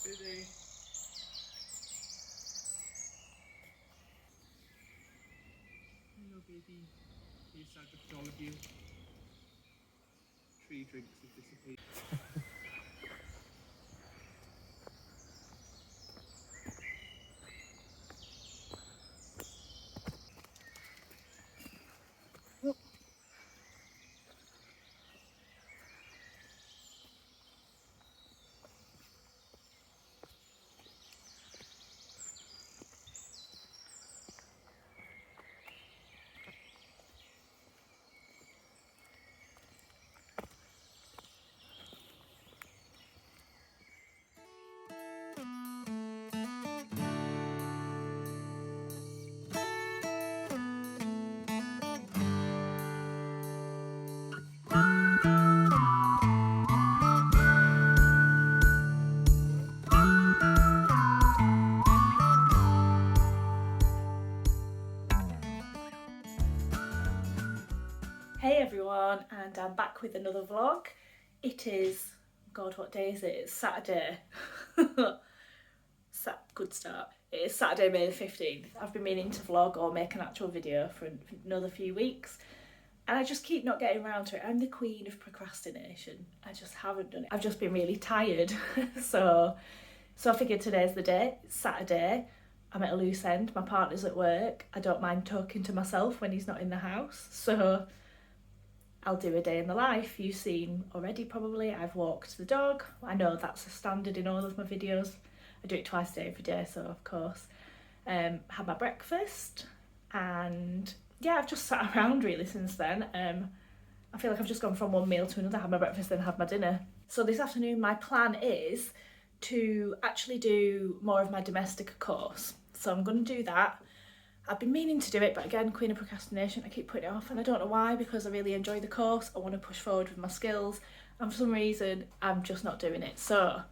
Busy. Hello, baby. Here's Santa for all of you. 3 drinks have disappeared. Hey everyone, and I'm back with another vlog. It is, God, what day is it? It's Saturday. Good start. It is Saturday, May the 15th. I've been meaning to vlog or make an actual video for another few weeks, and I just keep not getting around to it. I'm the queen of procrastination. I just haven't done it. I've just been really tired. so I figured today's the day. It's Saturday. I'm at a loose end. My partner's at work. I don't mind talking to myself when he's not in the house. So I'll do a day in the life. You've seen already probably. I've walked the dog. I know that's a standard in all of my videos. I do it twice a day every day, so of course. Had my breakfast, and yeah, I've just sat around really since then. I feel like I've just gone from one meal to another, had my breakfast, then had my dinner. So this afternoon my plan is to actually do more of my Domestika course. So I'm going to do that. I've been meaning to do it, but again, queen of procrastination, I keep putting it off, and I don't know why, because I really enjoy the course. I want to push forward with my skills, and for some reason I'm just not doing it. So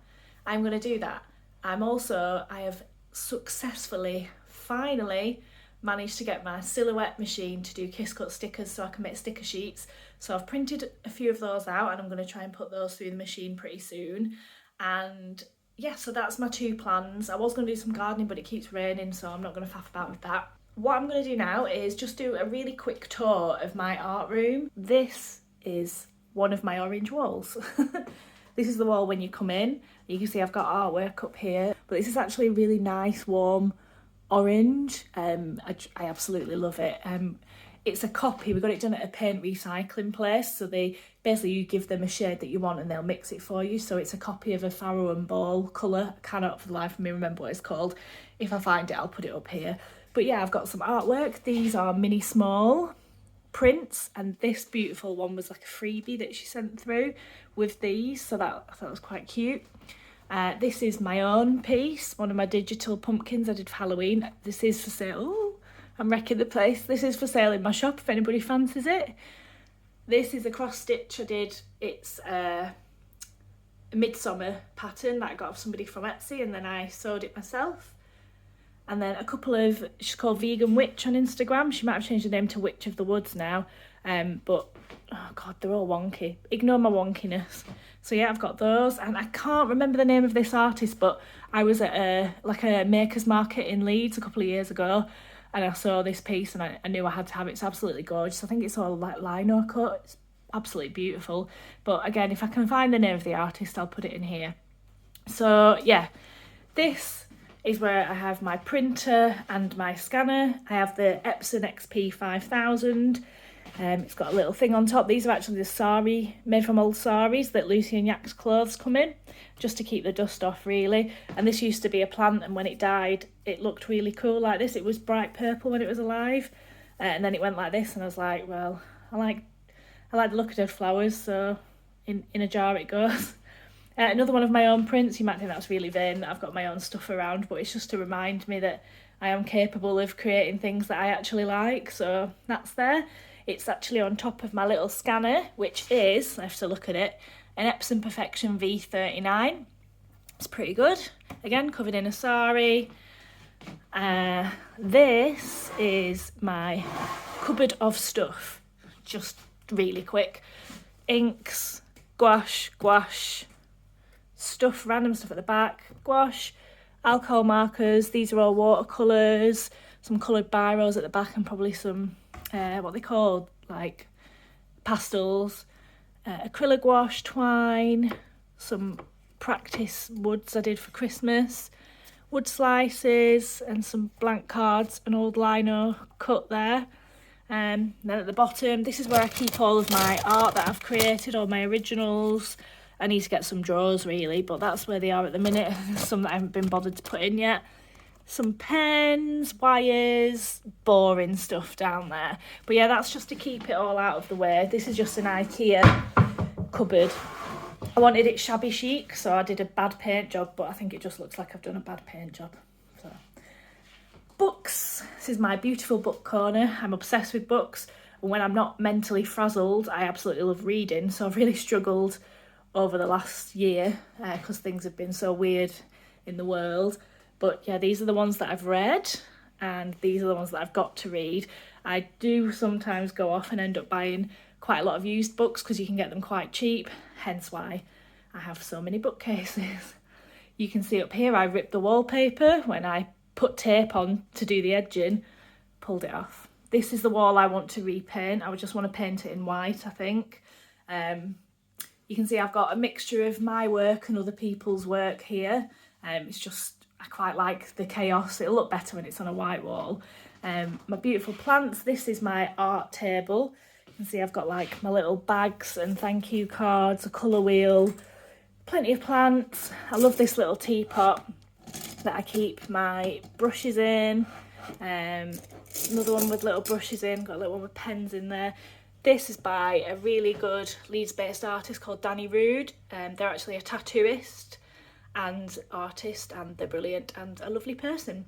I'm going to do that. I have successfully, finally managed to get my silhouette machine to do kiss cut stickers so I can make sticker sheets. So I've printed a few of those out, and I'm going to try and put those through the machine pretty soon. And yeah, so that's my 2 plans. I was going to do some gardening, but it keeps raining, so I'm not going to faff about with that. What I'm going to do now is just do a really quick tour of my art room. This is one of my orange walls. This is the wall when you come in. You can see I've got artwork up here, but this is actually a really nice warm orange. I absolutely love it. It's a copy. We got it done at a paint recycling place, so basically you give them a shade that you want and they'll mix it for you. So it's a copy of a farrow and ball colour. I cannot for the life of me remember what it's called. If I find it, I'll put it up here. But yeah, I've got some artwork. These are mini small prints, and this beautiful one was like a freebie that she sent through with these, so that I thought was quite cute. This is my own piece, one of my digital pumpkins I did for Halloween. This is for sale. Oh, I'm wrecking the place. This is for sale in my shop if anybody fancies it. This is a cross stitch I did. It's a midsummer pattern that I got off somebody from Etsy, and then I sewed it myself. And then a couple of, she's called Vegan Witch on Instagram. She might have changed the name to Witch of the Woods now. But, oh God, they're all wonky. Ignore my wonkiness. So yeah, I've got those. And I can't remember the name of this artist, but I was at a maker's market in Leeds a couple of years ago, and I saw this piece and I knew I had to have it. It's absolutely gorgeous. I think it's all like lino cut. It's absolutely beautiful. But again, if I can find the name of the artist, I'll put it in here. So yeah, this is where I have my printer and my scanner. I have the Epson XP 5000. It's got a little thing on top. These are actually the sari, made from old saris that Lucy and Yak's clothes come in, just to keep the dust off really. And this used to be a plant, and when it died, it looked really cool like this. It was bright purple when it was alive, and then it went like this, and I was like, well, I like the look of dead flowers, so in a jar it goes. Another one of my own prints. You might think that's really vain that I've got my own stuff around, but it's just to remind me that I am capable of creating things that I actually like, so that's there. It's actually on top of my little scanner, which is, I have to look at it, an Epson Perfection V39. It's pretty good. Again, covered in a sari. This is my cupboard of stuff. Just really quick. Inks, gouache, stuff, random stuff at the back. Gouache, alcohol markers, these are all watercolours, some coloured biros at the back, and probably some, what they call, like, pastels, acrylic gouache, twine, some practice woods I did for Christmas, wood slices, and some blank cards, an old lino cut there. Then at the bottom, this is where I keep all of my art that I've created, all my originals. I need to get some drawers really, but that's where they are at the minute. Some that I haven't been bothered to put in yet. Some pens, wires, boring stuff down there. But yeah, that's just to keep it all out of the way. This is just an IKEA cupboard. I wanted it shabby chic, so I did a bad paint job, but I think it just looks like I've done a bad paint job. So, books. This is my beautiful book corner. I'm obsessed with books. And when I'm not mentally frazzled, I absolutely love reading. So I've really struggled over the last year because things have been so weird in the world. But yeah, these are the ones that I've read, and these are the ones that I've got to read. I do sometimes go off and end up buying quite a lot of used books because you can get them quite cheap, hence why I have so many bookcases. You can see up here I ripped the wallpaper when I put tape on to do the edging, pulled it off. This is the wall I want to repaint. I would just want to paint it in white, I think. You can see I've got a mixture of my work and other people's work here. It's just, I quite like the chaos. It'll look better when it's on a white wall. My beautiful plants. This is my art table. You can see I've got like my little bags and thank you cards, a colour wheel, plenty of plants. I love this little teapot that I keep my brushes in. Another one with little brushes in, got a little one with pens in there. This is by a really good Leeds-based artist called Danny Rood. They're actually a tattooist and artist, and they're brilliant and a lovely person.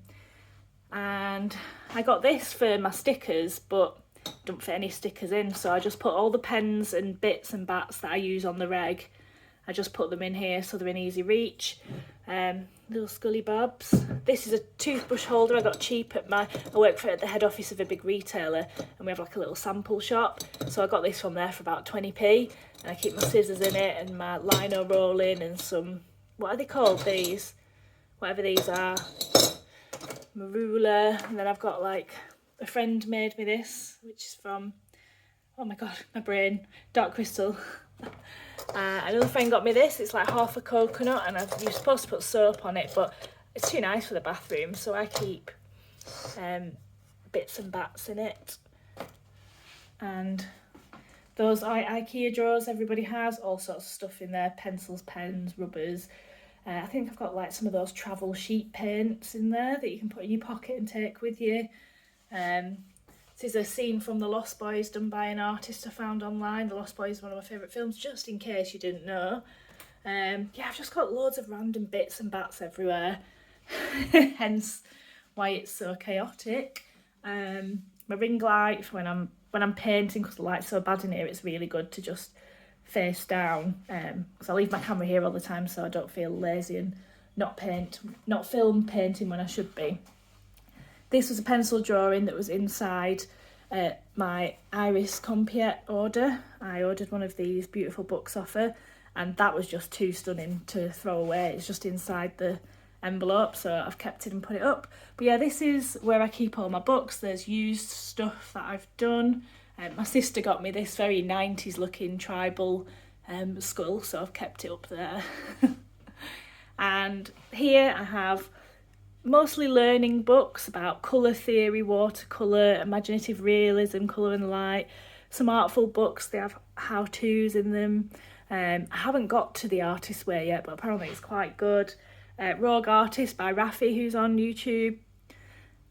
And I got this for my stickers, but don't fit any stickers in, so I just put all the pens and bits and bats that I use on the reg, I just put them in here so they're in easy reach. Little scully bobs. This is a toothbrush holder I got cheap at I work at the head office of a big retailer, and we have like a little sample shop, so I got this from there for about 20p, and I keep my scissors in it and my lino rolling and some, what are they called, these? Whatever these are. My ruler, and then I've got like, a friend made me this, which is from, oh my god, my brain, Dark Crystal. Another friend got me this. It's like half a coconut, and you're supposed to put soap on it, but it's too nice for the bathroom, so I keep bits and bats in it. And those IKEA drawers everybody has, all sorts of stuff in there, pencils, pens, rubbers. I think I've got like some of those travel sheet paints in there that you can put in your pocket and take with you. This is a scene from The Lost Boys done by an artist I found online. The Lost Boys is one of my favourite films, just in case you didn't know. Yeah, I've just got loads of random bits and bats everywhere, hence why it's so chaotic. My ring light for when I'm painting, because the light's so bad in here, it's really good to just face down, because I leave my camera here all the time so I don't feel lazy and not film painting when I should be. This was a pencil drawing that was inside my Iris Compiet order. I ordered one of these beautiful books off her, and that was just too stunning to throw away. It's just inside the envelope, so I've kept it and put it up. But yeah, this is where I keep all my books. There's used stuff that I've done. My sister got me this very 90s looking tribal skull, so I've kept it up there. And here I have mostly learning books about colour theory, watercolour, imaginative realism, colour and light, some artful books. They have how-tos in them. I haven't got to The Artist's Way yet, but apparently it's quite good. Rogue Artist by Rafi, who's on YouTube.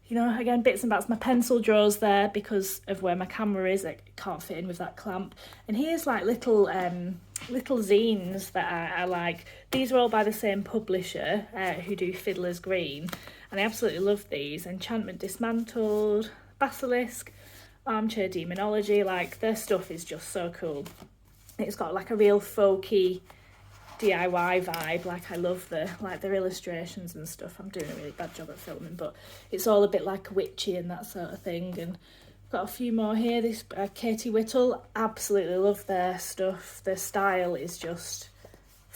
You know, again, bits and bats. My pencil drawers there because of where my camera is. It can't fit in with that clamp. And here's like little zines that I like. These are all by the same publisher who do Fiddler's Green. And I absolutely love these. Enchantment Dismantled, Basilisk, Armchair Demonology. Like, their stuff is just so cool. It's got like a real folky DIY vibe. Like, I love their illustrations and stuff. I'm doing a really bad job at filming, but it's all a bit like witchy and that sort of thing. And I've got a few more here. This Katie Whittle, absolutely love their stuff. Their style is just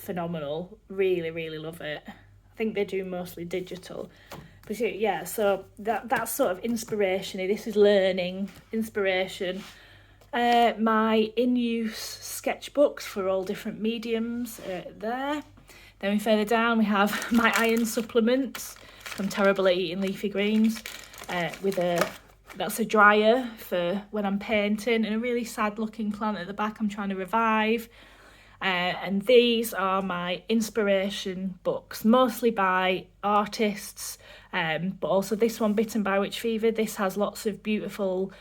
phenomenal. Really, really love it. I think they do mostly digital. But yeah, so that's sort of inspiration. This is learning, inspiration. My in-use sketchbooks for all different mediums there. Then further down we have my iron supplements. I'm terrible at eating leafy greens. That's a dryer for when I'm painting, and a really sad looking plant at the back I'm trying to revive. And these are my inspiration books, mostly by artists, but also this one, Bitten by Witch Fever. This has lots of beautiful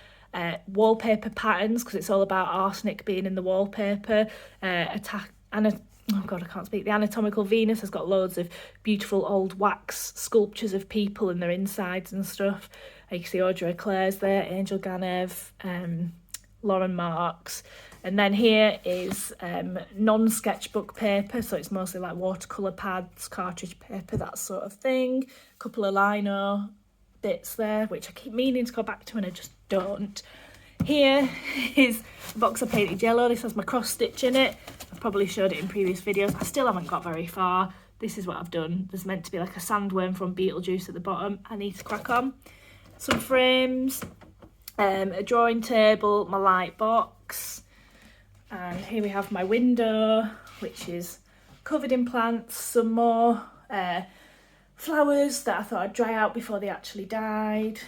wallpaper patterns, because it's all about arsenic being in the wallpaper. Oh God, I can't speak. The Anatomical Venus has got loads of beautiful old wax sculptures of people and their insides and stuff. You can see Audrey Claire's there, Angel Ganev, Lauren Marks. And then here is non-sketchbook paper, so it's mostly like watercolour pads, cartridge paper, that sort of thing. A couple of lino bits there, which I keep meaning to go back to and I just don't. Here is a box of painted yellow. This has my cross stitch in it. I've probably showed it in previous videos. I still haven't got very far. This is what I've done. There's meant to be like a sandworm from Beetlejuice at the bottom. I need to crack on. Some frames, a drawing table, my light box. And here we have my window, which is covered in plants. Some more flowers that I thought I'd dry out before they actually died.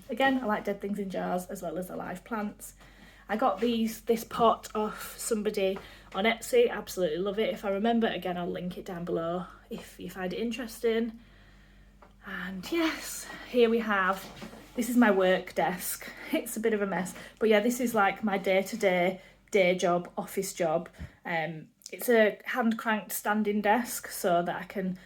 Again, I like dead things in jars as well as the live plants. I got this pot off somebody on Etsy. Absolutely love it. If I remember, again, I'll link it down below if you find it interesting. And yes, here we have, this is my work desk. It's a bit of a mess, but yeah, this is like my day-to-day day job, office job. It's a hand cranked standing desk so that I can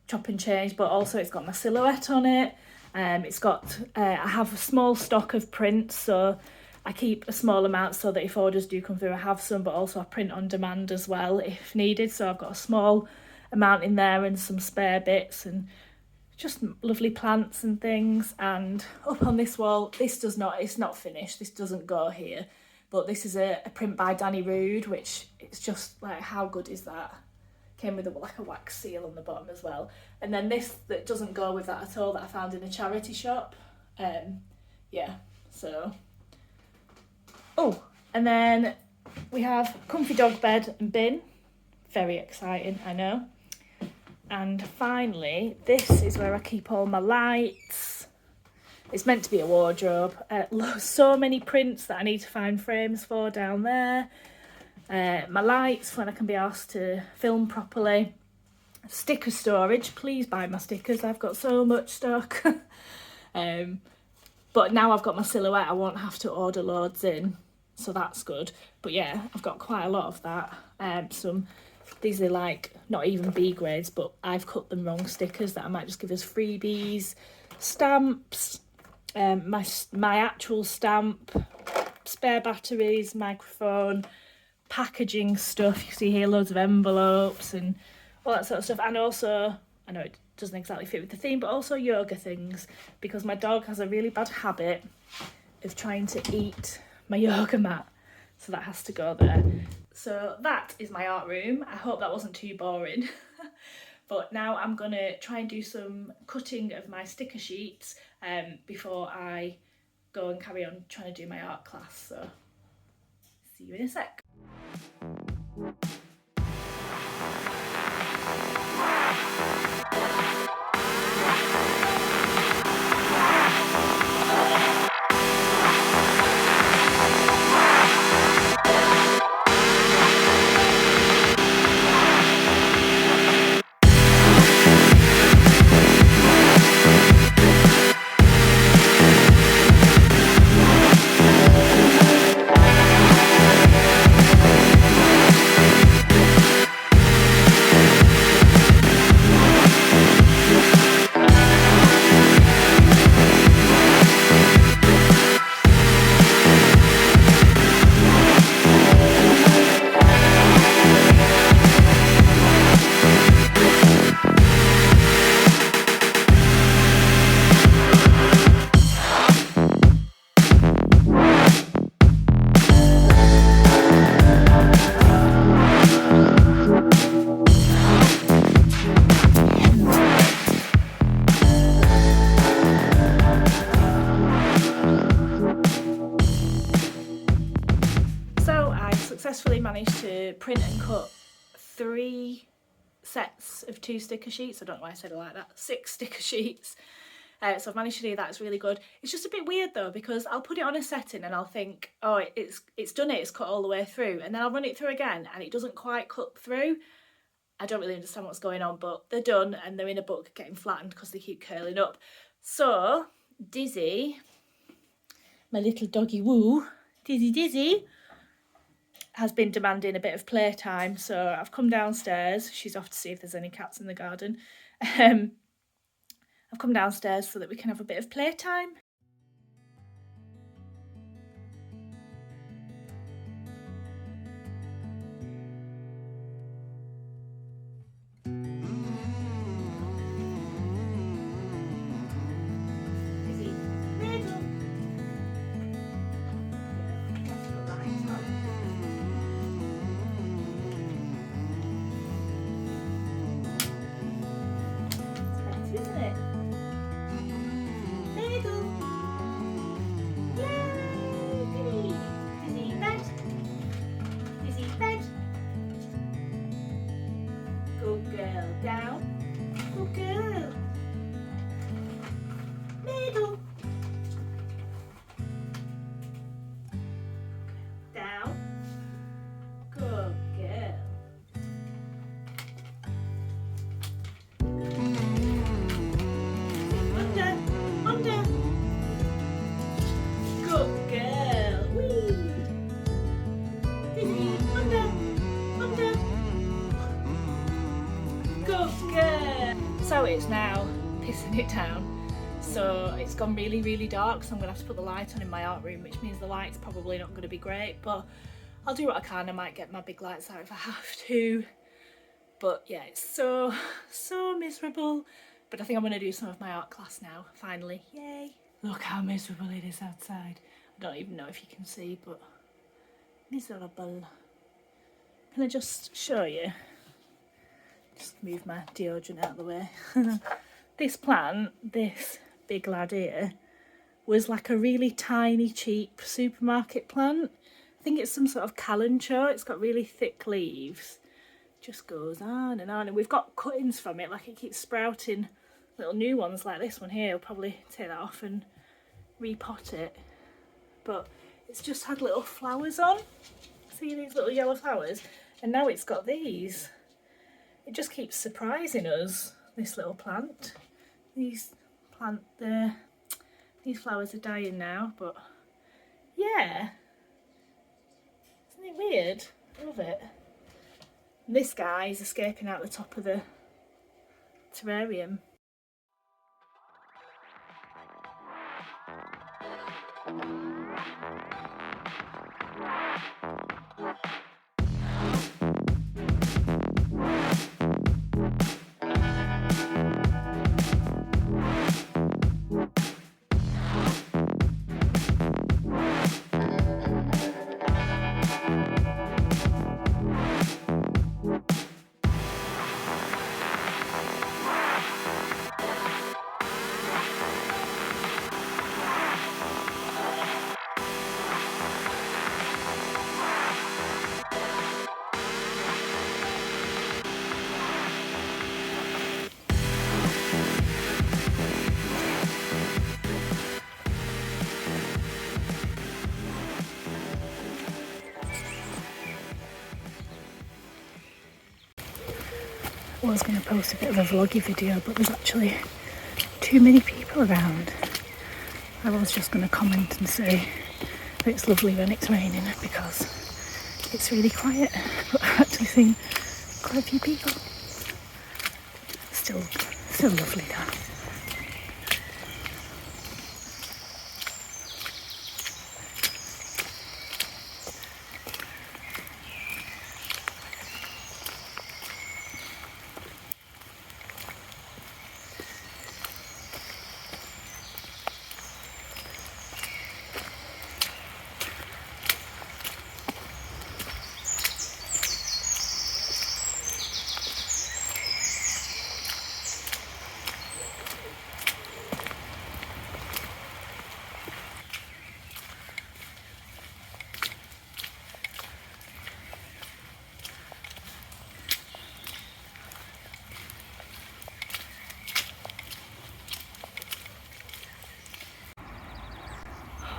chop and change, but also it's got my silhouette on it. It's got, I have a small stock of prints, so I keep a small amount so that if orders do come through, I have some, but also I print on demand as well if needed. So I've got a small amount in there and some spare bits and just lovely plants and things. And up on this wall, it's not finished, this doesn't go here, but this is a print by Danny Rood, which it's just like, how good is that? Came with like a wax seal on the bottom as well. And then this that doesn't go with that at all, that I found in a charity shop. Yeah, so. Oh, and then we have comfy dog bed and bin. Very exciting, I know. And finally, this is where I keep all my lights. It's meant to be a wardrobe. So many prints that I need to find frames for down there. My lights when I can be asked to film properly. Sticker storage, please buy my stickers, I've got so much stock. But now I've got my silhouette, I won't have to order loads in, so that's good. But yeah, I've got quite a lot of that. These are like not even B grades, but I've cut them wrong stickers that I might just give as freebies. Stamps, my actual stamp, spare batteries, microphone, packaging stuff. You see here loads of envelopes and all that sort of stuff. And also, I know it doesn't exactly fit with the theme, but also yoga things, because my dog has a really bad habit of trying to eat my yoga mat, so that has to go there. So that is my art room. I hope that wasn't too boring. But now I'm gonna try and do some cutting of my sticker sheets before I go and carry on trying to do my art class. So see you in a sec. print and cut 3 sets of 2 sticker sheets. I don't know why I said it like that. 6 sticker sheets. So I've managed to do that. It's really good. It's just a bit weird though, because I'll put it on a setting and I'll think, oh, it's done it, it's cut all the way through, and then I'll run it through again and it doesn't quite cut through. I don't really understand what's going on, but they're done and they're in a book getting flattened because they keep curling up. So Dizzy, my little doggy woo, Dizzy, has been demanding a bit of playtime. So I've come downstairs. She's off to see if there's any cats in the garden. I've come downstairs so that we can have a bit of playtime. Down. Good girl. Middle. Down. Good girl. Under. Under. Good girl. Whee. Dizzy. Under. Under. Good girl. So it's now pissing it down. So it's gone really, really dark, so I'm going to have to put the light on in my art room, which means the light's probably not going to be great, but I'll do what I can. I might get my big lights out if I have to. But yeah, it's so miserable. But I think I'm going to do some of my art class now, finally. Yay. Look how miserable it is outside. I don't even know if you can see, but miserable. Can I just show you? Just move my deodorant out of the way. This plant, this big lad here, was like a really tiny, cheap supermarket plant. I think it's some sort of calenture. It's got really thick leaves. Just goes on and on. And we've got cuttings from it, like it keeps sprouting little new ones like this one here. I'll probably take that off and repot it. But it's just had little flowers on. See these little yellow flowers? And now it's got these. It just keeps surprising us, this little plant. These flowers are dying now, but yeah. Isn't it weird? I love it. And this guy is escaping out the top of the terrarium. I was going to post a bit of a vloggy video, but there's actually too many people around. I was just going to comment and say that it's lovely when it's raining because it's really quiet, but I've actually seen quite a few people. Still lovely though.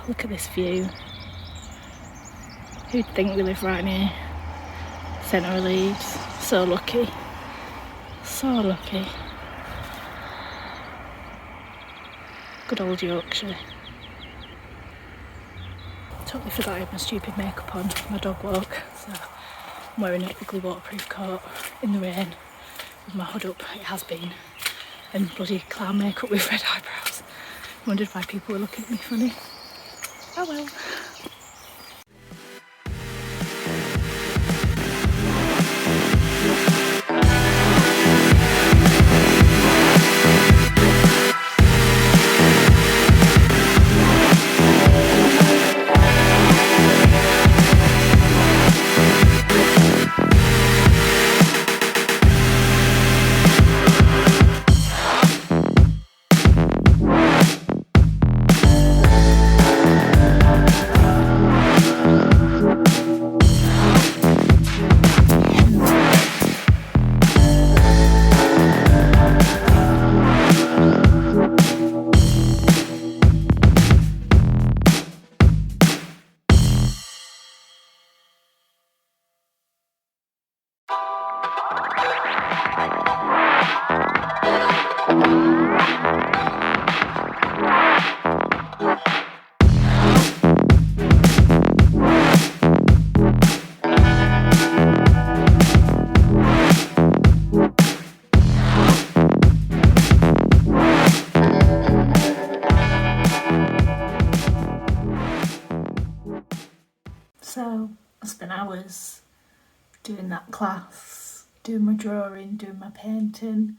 look at this view. Who'd think we live right near centre of Leeds? So lucky. So lucky. Good old Yorkshire. Totally forgot I had my stupid makeup on for my dog walk, so I'm wearing an ugly waterproof coat in the rain with my hood up, it has been, and bloody clown makeup with red eyebrows. Wondered why people were looking at me funny. Oh well. So I spent hours doing that class, doing my drawing, doing my painting,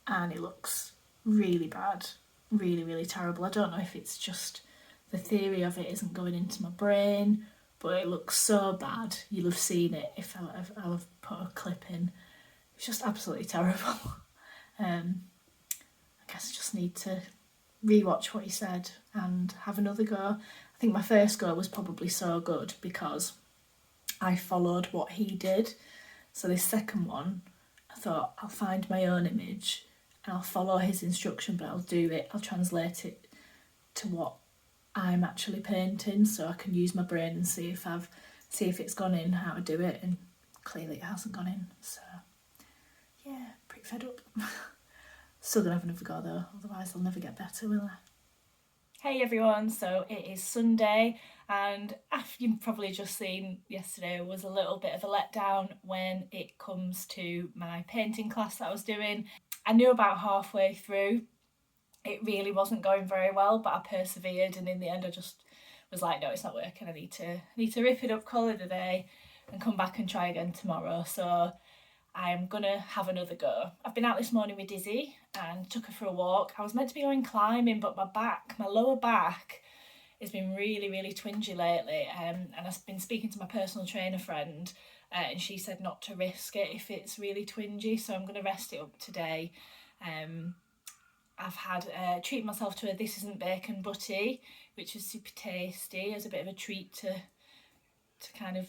and it looks really bad, really, really terrible. I don't know if it's just the theory of it isn't going into my brain, but it looks so bad. You'll have seen it if I'll have put a clip in. It's just absolutely terrible. I guess I just need to rewatch what he said and have another go. I think my first go was probably so good because I followed what he did. So this second one, I thought I'll find my own image and I'll follow his instruction, but I'll translate it to what I'm actually painting, so I can use my brain and see if it's gone in, how to do it, and clearly it hasn't gone in. So yeah, pretty fed up. Still gonna have another go though, otherwise I'll never get better, will I? Hey everyone, so it is Sunday, and after you've probably just seen, yesterday was a little bit of a letdown when it comes to my painting class that I was doing. I knew about halfway through it really wasn't going very well, but I persevered, and in the end I just was like, no, it's not working, I need to rip it up, call it a day, and come back and try again tomorrow. So I'm gonna have another go. I've been out this morning with Dizzy and took her for a walk. I was meant to be going climbing, but my lower back has been really, really twingy lately, and I've been speaking to my personal trainer friend, and she said not to risk it if it's really twingy, so I'm gonna rest it up today. I've had treated myself to a This Isn't Bacon butty, which was super tasty as a bit of a treat to kind of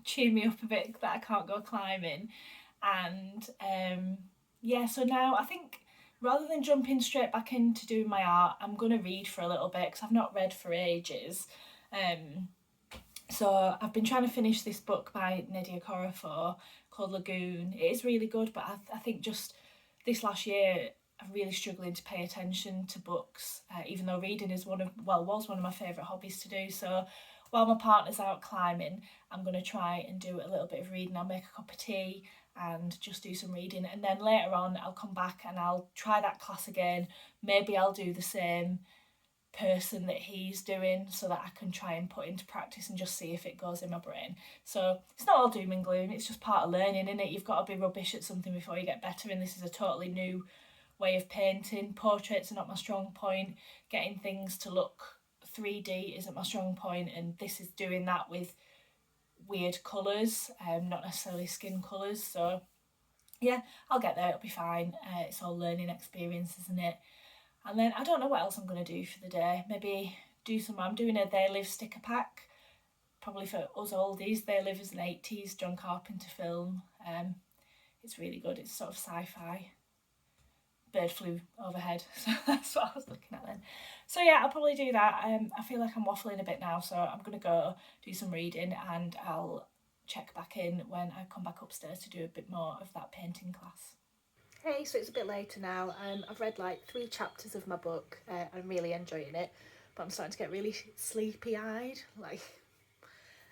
cheer me up a bit that I can't go climbing. And yeah, so now I think rather than jumping straight back into doing my art, I'm going to read for a little bit because I've not read for ages. So I've been trying to finish this book by Nadia Corafor called Lagoon. It is really good, but I think just this last year I'm really struggling to pay attention to books, even though reading is was one of my favourite hobbies to do. So while my partner's out climbing, I'm going to try and do a little bit of reading. I'll make a cup of tea and just do some reading, and then later on I'll come back and I'll try that class again. Maybe I'll do the same person that he's doing so that I can try and put into practice and just see if it goes in my brain. So it's not all doom and gloom, it's just part of learning, isn't it? You've got to be rubbish at something before you get better, and this is a totally new way of painting. Portraits are not my strong point. Getting things to look 3D isn't my strong point, and this is doing that with weird colours, not necessarily skin colours. So yeah, I'll get there, it'll be fine. It's all learning experience, isn't it? And then I don't know what else I'm going to do for the day. Maybe I'm doing a They Live sticker pack, probably for us oldies. They Live is an 80s John Carpenter film. It's really good, it's sort of sci-fi bird flew overhead, so that's what I was looking at then. So yeah, I'll probably do that. I feel like I'm waffling a bit now, so I'm going to go do some reading and I'll check back in when I come back upstairs to do a bit more of that painting class. Hey, so it's a bit later now. I've read like 3 chapters of my book. I'm really enjoying it, but I'm starting to get really sleepy-eyed. Like,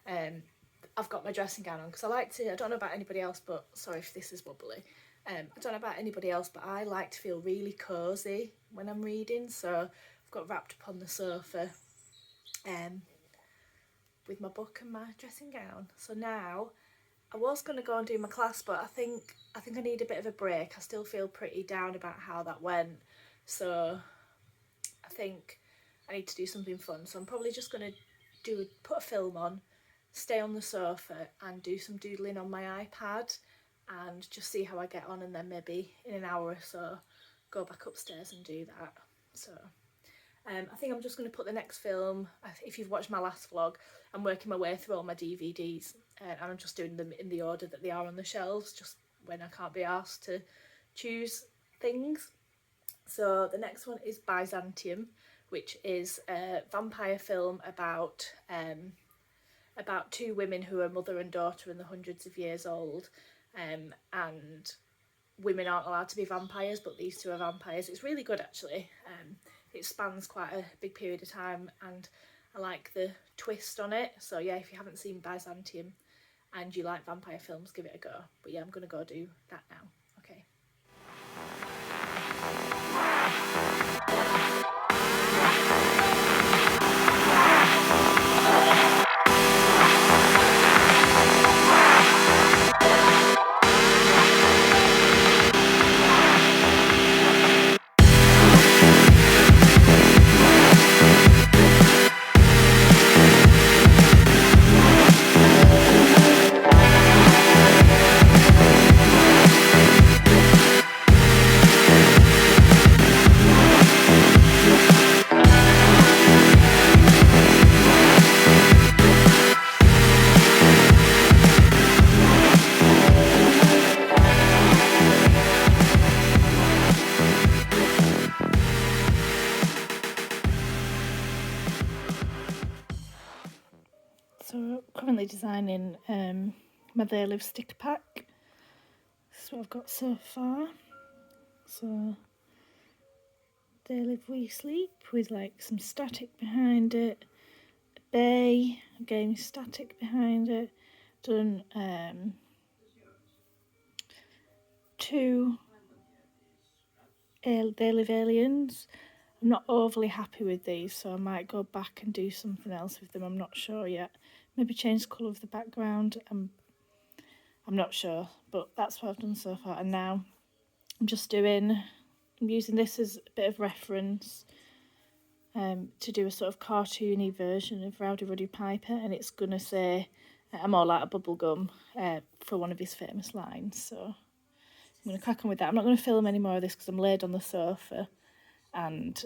I've got my dressing gown on because I don't know about anybody else, but sorry if this is wobbly. I don't know about anybody else, but I like to feel really cosy when I'm reading, so I've got wrapped up on the sofa with my book and my dressing gown. So now I was going to go and do my class, but I think I need a bit of a break. I still feel pretty down about how that went, so I think I need to do something fun. So I'm probably just going to put a film on, stay on the sofa and do some doodling on my iPad and just see how I get on, and then maybe in an hour or so go back upstairs and do that. So I think I'm just going to put the next film, if you've watched my last vlog, I'm working my way through all my DVDs and I'm just doing them in the order that they are on the shelves, just when I can't be asked to choose things. So the next one is Byzantium, which is a vampire film about 2 women who are mother and daughter and they're hundreds of years old, and women aren't allowed to be vampires, but these 2 are vampires. It's really good actually. It spans quite a big period of time and I like the twist on it. So yeah, if you haven't seen Byzantium and you like vampire films, give it a go. But yeah, I'm going to go do that now. Okay. So currently designing my They Live sticker pack. This is what I've got so far. So They Live We Sleep with like some static behind it. A bay, again static behind it. Done 2 They Live Aliens. I'm not overly happy with these, so I might go back and do something else with them. I'm not sure yet. Maybe change the colour of the background. I'm not sure, but that's what I've done so far. And now I'm using this as a bit of reference to do a sort of cartoony version of Rowdy Roddy Piper, and it's going to say, I'm all out of bubblegum, for one of his famous lines. So I'm going to crack on with that. I'm not going to film any more of this because I'm laid on the sofa and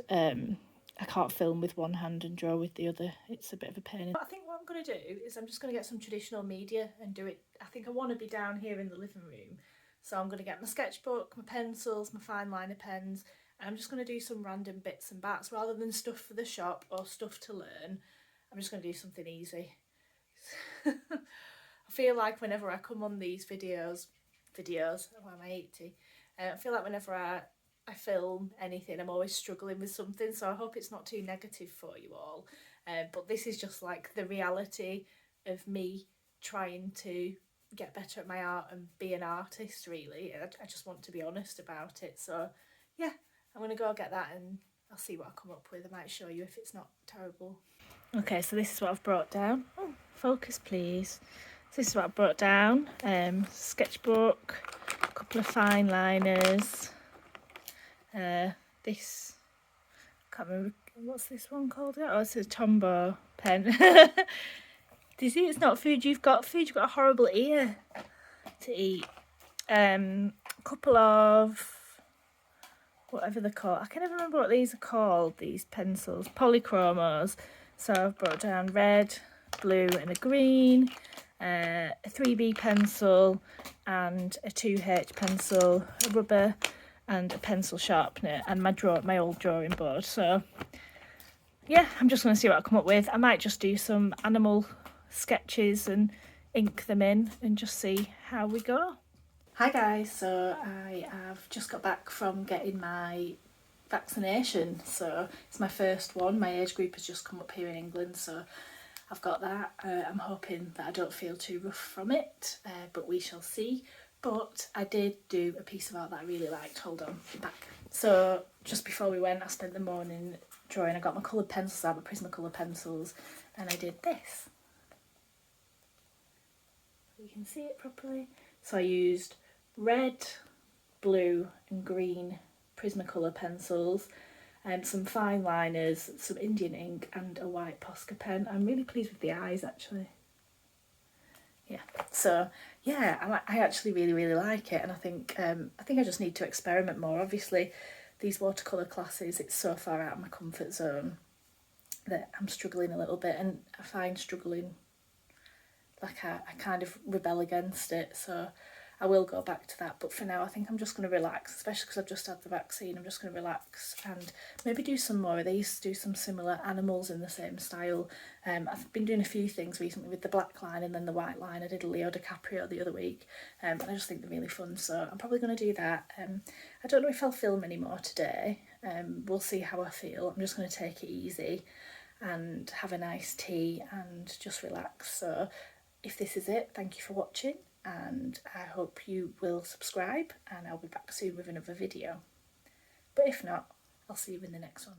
I can't film with one hand and draw with the other. It's a bit of a pain. I think what I'm going to do is I'm just going to get some traditional media and do it. I think I want to be down here in the living room, so I'm going to get my sketchbook, my pencils, my fine liner pens, and I'm just going to do some random bits and bats rather than stuff for the shop or stuff to learn. I'm just going to do something easy. I feel like whenever I come on these videos, oh, I'm 80, I feel like whenever I film anything, I'm always struggling with something, so I hope it's not too negative for you all. But this is just like the reality of me trying to get better at my art and be an artist, really. I just want to be honest about it. So yeah, I'm going to go get that and I'll see what I come up with. I might show you if it's not terrible. Okay, so this is what I've brought down. Oh, focus please. So this is what I've brought down. Sketchbook, a couple of fine liners. This, I can't remember, what's this one called? Oh, it's a Tombow pen. Do you see it's not food? You've got food, you've got a horrible ear to eat. A couple of, whatever they're called, I can never remember what these are called, these pencils, polychromos. So I've brought down red, blue and a green, a 3B pencil and a 2H pencil, a rubber, and a pencil sharpener and my old drawing board. So yeah, I'm just going to see what I come up with. I might just do some animal sketches and ink them in and just see how we go. Hi guys, so I have just got back from getting my vaccination. So it's my first one. My age group has just come up here in England, so I've got that. I'm hoping that I don't feel too rough from it, but we shall see. But I did do a piece of art that I really liked. Hold on, back. So just before we went, I spent the morning drawing. I got my coloured pencils out, my Prismacolor pencils, and I did this. You can see it properly. So I used red, blue and green Prismacolor pencils, and some fine liners, some Indian ink and a white Posca pen. I'm really pleased with the eyes actually. Yeah, so yeah, I actually really like it, and I think I just need to experiment more. Obviously these watercolour classes, it's so far out of my comfort zone that I'm struggling a little bit, and I find struggling like I kind of rebel against it, so I will go back to that. But for now I think I'm just going to relax, especially because I've just had the vaccine. I'm just going to relax and maybe do some more of these, do some similar animals in the same style. I've been doing a few things recently with the black line and then the white line. I did a Leo DiCaprio the other week, and I just think they're really fun, so I'm probably going to do that. I don't know if I'll film anymore today. We'll see how I feel. I'm just going to take it easy and have a nice tea and just relax. So if this is it, thank you for watching, and I hope you will subscribe, and I'll be back soon with another video. But if not, I'll see you in the next one.